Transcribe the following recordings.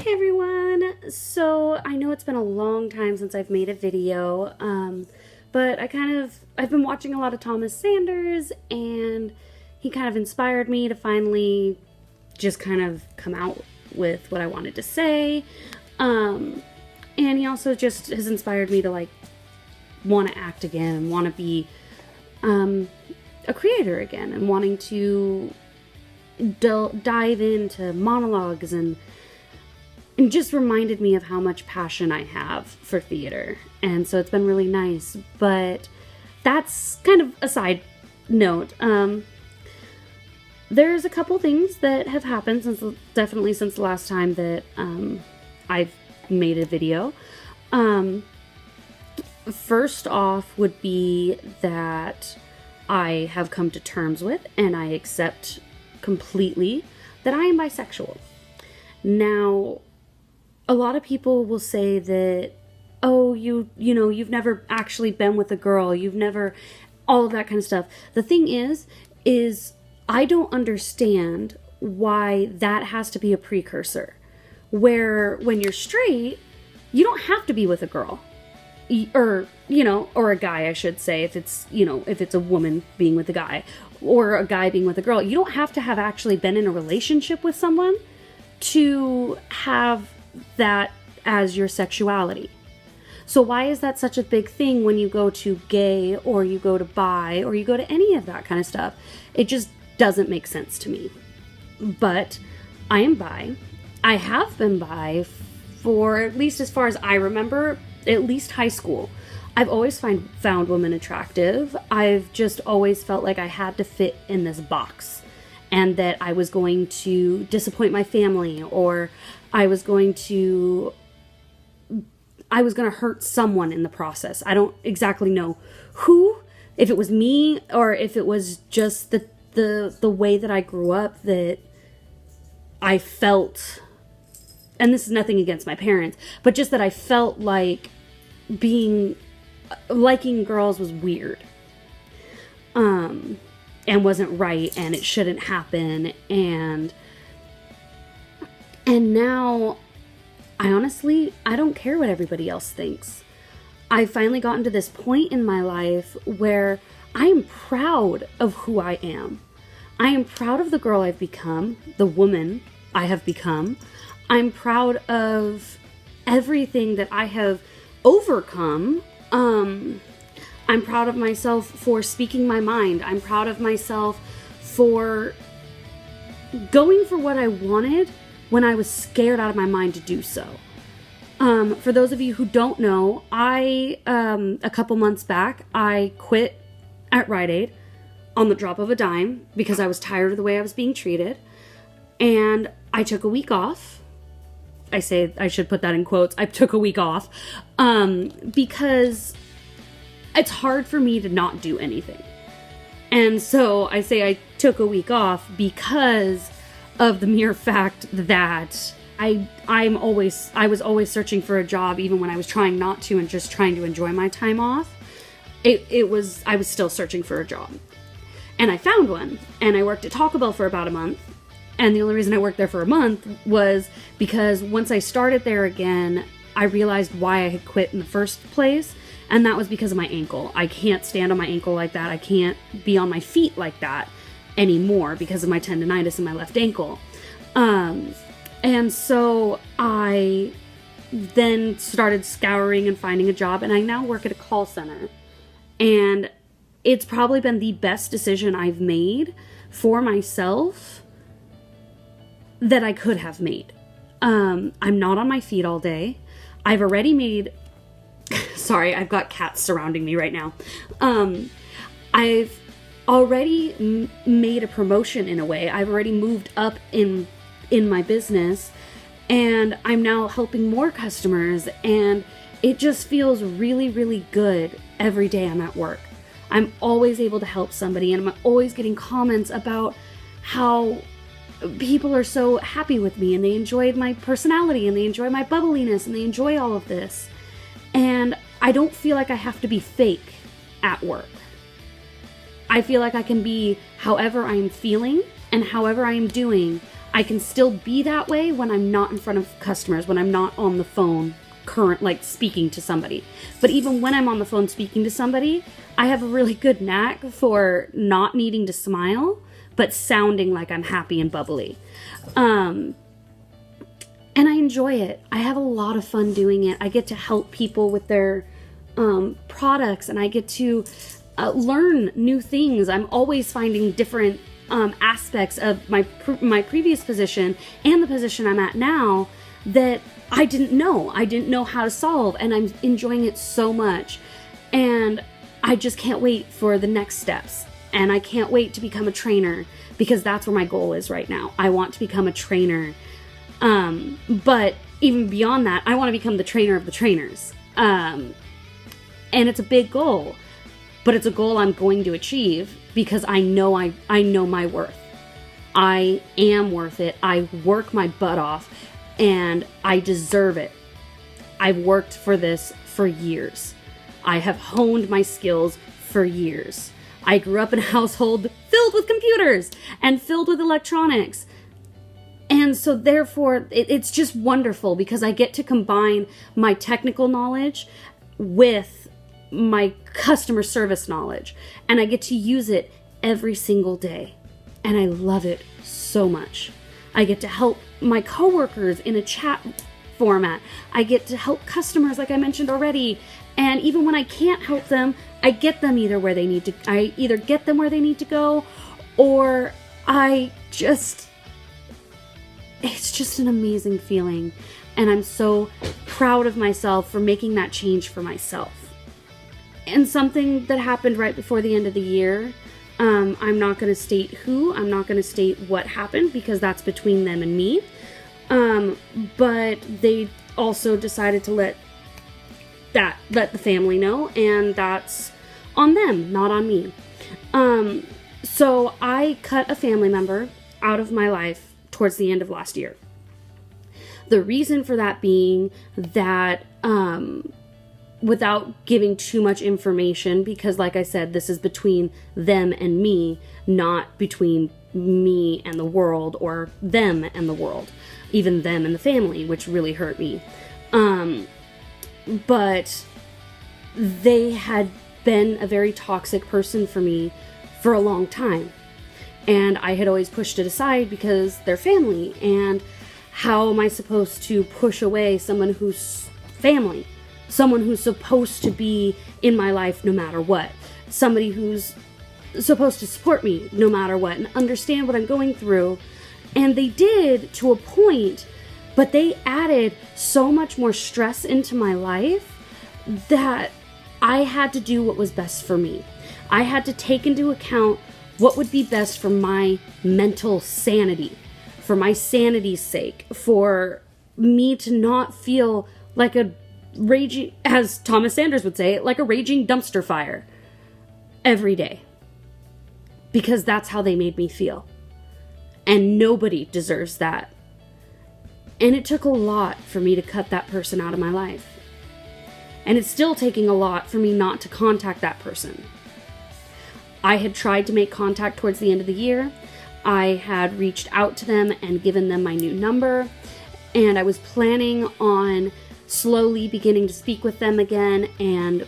Hey everyone! So I know it's been a long time since I've made a video, but I've been watching a lot of Thomas Sanders, and he kind of inspired me to finally just kind of come out with what I wanted to say. And he also just has inspired me to want to act again and want to be a creator again and wanting to dive into monologues and just reminded me of how much passion I have for theater. And so it's been really nice. But that's kind of a side note. There's a couple things that have happened definitely since the last time that I've made a video. First off would be that I have come to terms with and I accept completely that I am bisexual. Now, a lot of people will say that, oh, you've never actually been with a girl, you've never, all of that kind of stuff. The thing is I don't understand why that has to be a precursor. Where when you're straight, you don't have to be with a girl. Or a guy, I should say, if it's a woman being with a guy, or a guy being with a girl. You don't have to have actually been in a relationship with someone to have that as your sexuality. So why is that such a big thing when you go to gay or you go to bi or you go to any of that kind of stuff? It just doesn't make sense to me. But I am bi. I have been bi for, at least as far as I remember, at least high school. I've always found women attractive. I've just always felt like I had to fit in this box and that I was going to disappoint my family, or I was going to hurt someone in the process. I don't exactly know who, if it was me or if it was just the way that I grew up, that I felt, and this is nothing against my parents, but just that I felt like liking girls was weird. And wasn't right, and it shouldn't happen, and now I don't care what everybody else thinks. I finally gotten to this point in my life where I am proud of who I am. I am proud of the girl I've become, the woman I have become. I'm proud of everything that I have overcome. I'm proud of myself for speaking my mind. I'm proud of myself for going for what I wanted when I was scared out of my mind to do so. For those of you who don't know, a couple months back, I quit at Rite Aid on the drop of a dime because I was tired of the way I was being treated. And I took a week off. I should put that in quotes. I took a week off because it's hard for me to not do anything. And so I say I took a week off because of the mere fact that I was always searching for a job, even when I was trying not to and just trying to enjoy my time off. I was still searching for a job. And I found one, and I worked at Taco Bell for about a month. And the only reason I worked there for a month was because once I started there again, I realized why I had quit in the first place. And that was because of my ankle. I can't stand on my ankle like that. I can't be on my feet like that anymore because of my tendonitis in my left ankle. And so I then started scouring and finding a job, and I now work at a call center. And it's probably been the best decision I've made for myself that I could have made. I'm not on my feet all day. I've already made... Sorry, I've got cats surrounding me right now. I've already made a promotion in a way. I've already moved up in my business, and I'm now helping more customers, and it just feels really, really good every day I'm at work. I'm always able to help somebody, and I'm always getting comments about how people are so happy with me, and they enjoy my personality, and they enjoy my bubbliness, and they enjoy all of this. And I don't feel like I have to be fake at work. I feel like I can be however I am feeling and however I am doing. I can still be that way when I'm not in front of customers, when I'm not on the phone like speaking to somebody. But even when I'm on the phone speaking to somebody, I have a really good knack for not needing to smile, but sounding like I'm happy and bubbly. And I enjoy it. I have a lot of fun doing it. I get to help people with their products, and I get to learn new things. I'm always finding different aspects of my previous position and the position I'm at now that I didn't know how to solve, and I'm enjoying it so much. And I just can't wait for the next steps. And I can't wait to become a trainer, because that's where my goal is right now. I want to become a trainer. But even beyond that, I want to become the trainer of the trainers. And it's a big goal, but it's a goal I'm going to achieve because I know my worth. I am worth it. I work my butt off and I deserve it. I've worked for this for years. I have honed my skills for years. I grew up in a household filled with computers and filled with electronics. And so therefore, it's just wonderful because I get to combine my technical knowledge with my customer service knowledge. And I get to use it every single day. And I love it so much. I get to help my coworkers in a chat format. I get to help customers, like I mentioned already. And even when I can't help them, I get them I either get them where they need to go, or it's just an amazing feeling. And I'm so proud of myself for making that change for myself. And something that happened right before the end of the year, I'm not going to state who, I'm not going to state what happened because that's between them and me. But they also decided to let the family know, and that's on them, not on me. So I cut a family member out of my life towards the end of last year. The reason for that being that, without giving too much information, because like I said, this is between them and me, not between me and the world, or them and the world, even them and the family, which really hurt me. But they had been a very toxic person for me for a long time. And I had always pushed it aside because they're family. And how am I supposed to push away someone who's family? Someone who's supposed to be in my life no matter what. Somebody who's supposed to support me no matter what and understand what I'm going through. And they did to a point, but they added so much more stress into my life that I had to do what was best for me. I had to take into account what would be best for my mental sanity, for my sanity's sake, for me to not feel like a raging, as Thomas Sanders would say, like a raging dumpster fire every day. Because that's how they made me feel. And nobody deserves that. And it took a lot for me to cut that person out of my life. And it's still taking a lot for me not to contact that person. I had tried to make contact towards the end of the year. I had reached out to them and given them my new number. And I was planning on slowly beginning to speak with them again and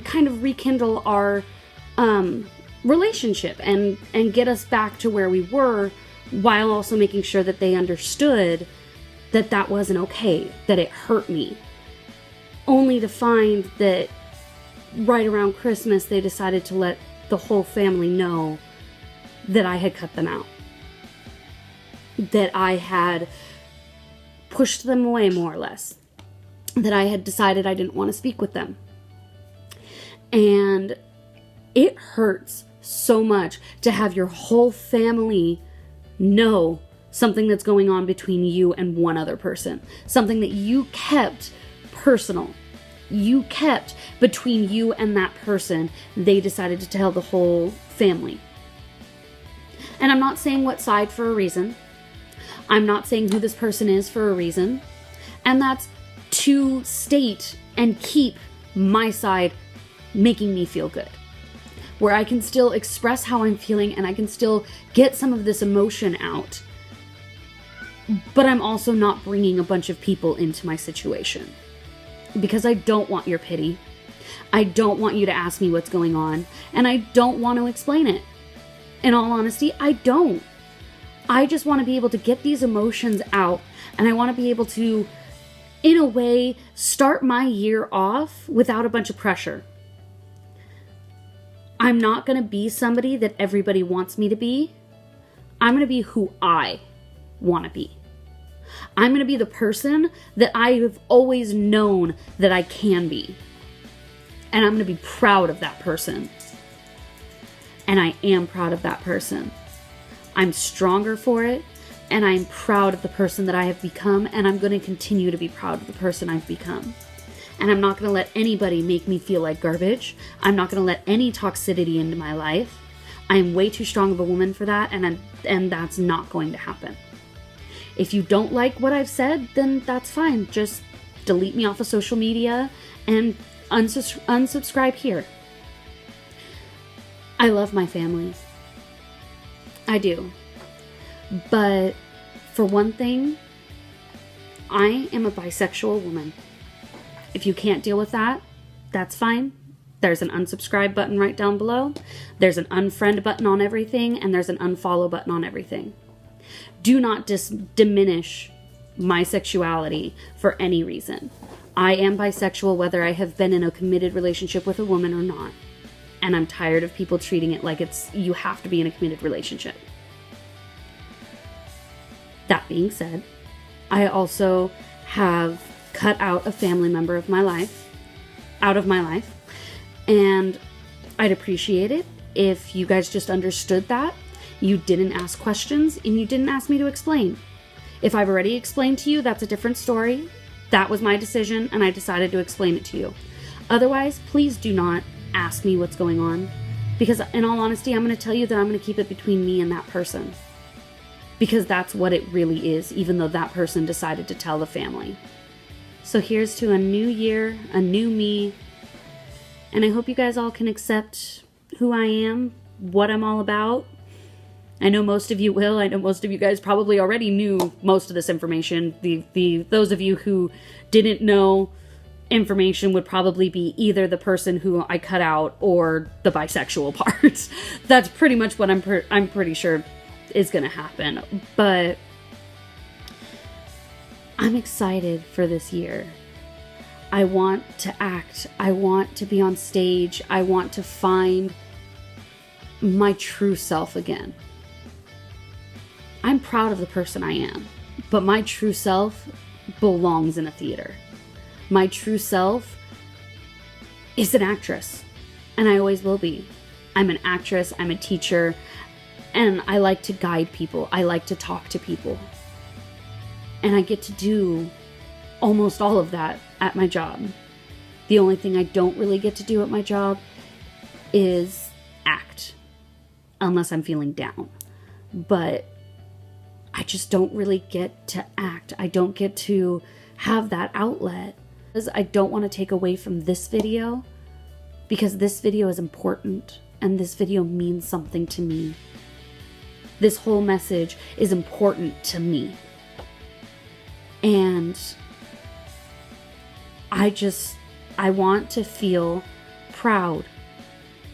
kind of rekindle our relationship and get us back to where we were, while also making sure that they understood that that wasn't okay, that it hurt me. Only to find that right around Christmas they decided to let the whole family know that I had cut them out, that I had pushed them away, more or less, that I had decided I didn't want to speak with them. And it hurts so much to have your whole family know something that's going on between you and one other person, something that you kept personal, you kept between you and that person. They decided to tell the whole family. And I'm not saying what side for a reason. I'm not saying who this person is for a reason. And that's to state and keep my side making me feel good. where I can still express how I'm feeling and I can still get some of this emotion out. But I'm also not bringing a bunch of people into my situation because I don't want your pity. I don't want you to ask me what's going on, and I don't want to explain it. In all honesty, I don't. I just want to be able to get these emotions out, and I want to be able to, in a way, start my year off without a bunch of pressure. I'm not going to be somebody that everybody wants me to be. I'm going to be who I want to be. I'm going to be the person that I have always known that I can be. And I'm going to be proud of that person. And I am proud of that person. I'm stronger for it. And I'm proud of the person that I have become. And I'm going to continue to be proud of the person I've become. And I'm not going to let anybody make me feel like garbage. I'm not going to let any toxicity into my life. I am way too strong of a woman for that. And that's not going to happen. If you don't like what I've said, then that's fine. Just delete me off of social media and unsubscribe here. I love my family. I do. But for one thing, I am a bisexual woman. If you can't deal with that, that's fine. There's an unsubscribe button right down below. There's an unfriend button on everything, and there's an unfollow button on everything. Do not diminish my sexuality for any reason. I am bisexual whether I have been in a committed relationship with a woman or not. And I'm tired of people treating it like you have to be in a committed relationship. That being said, I also have cut out a family member of my life, out of my life. And I'd appreciate it if you guys just understood that. You didn't ask questions, and you didn't ask me to explain. If I've already explained to you, that's a different story. That was my decision, and I decided to explain it to you. Otherwise, please do not ask me what's going on. Because in all honesty, I'm going to tell you that I'm going to keep it between me and that person. Because that's what it really is, even though that person decided to tell the family. So here's to a new year, a new me. And I hope you guys all can accept who I am, what I'm all about. I know most of you will. I know most of you guys probably already knew most of this information. Those of you who didn't know information would probably be either the person who I cut out or the bisexual part. That's pretty much what I'm pretty sure is going to happen. But I'm excited for this year. I want to act. I want to be on stage. I want to find my true self again. I'm proud of the person I am, but my true self belongs in a theater. My true self is an actress, and I always will be. I'm an actress, I'm a teacher, and I like to guide people. I like to talk to people. And I get to do almost all of that at my job. The only thing I don't really get to do at my job is act, unless I'm feeling down. But I just don't really get to act. I don't get to have that outlet. Because I don't want to take away from this video, because this video is important and this video means something to me. This whole message is important to me. And I want to feel proud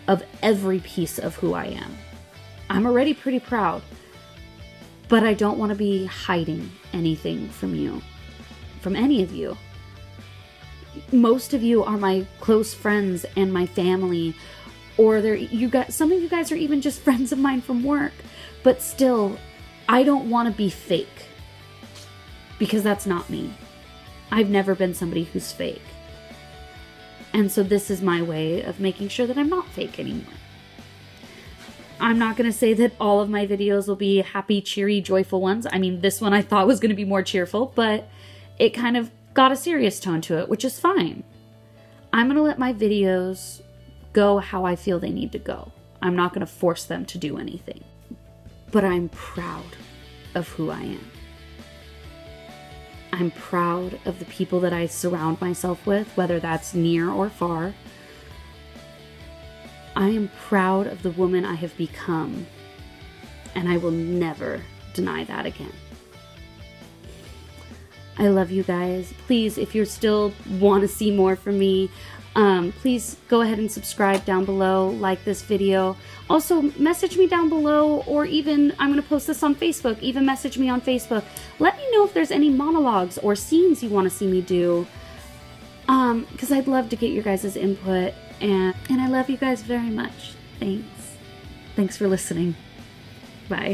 of every piece of who I am. I'm already pretty proud. But I don't want to be hiding anything from you, from any of you. Most of you are my close friends and my family, or some of you guys are even just friends of mine from work. But still, I don't want to be fake, because that's not me. I've never been somebody who's fake. And so this is my way of making sure that I'm not fake anymore. I'm not going to say that all of my videos will be happy, cheery, joyful ones. I mean, this one I thought was going to be more cheerful, but it kind of got a serious tone to it, which is fine. I'm going to let my videos go how I feel they need to go. I'm not going to force them to do anything. But I'm proud of who I am. I'm proud of the people that I surround myself with, whether that's near or far. I am proud of the woman I have become, and I will never deny that again. I love you guys. Please, if you still want to see more from me, please go ahead and subscribe down below, like this video. Also, message me down below, or even, I'm going to post this on Facebook, even message me on Facebook. Let me know if there's any monologues or scenes you want to see me do, because I'd love to get your guys' input, and I love you guys very much. Thanks for listening. Bye.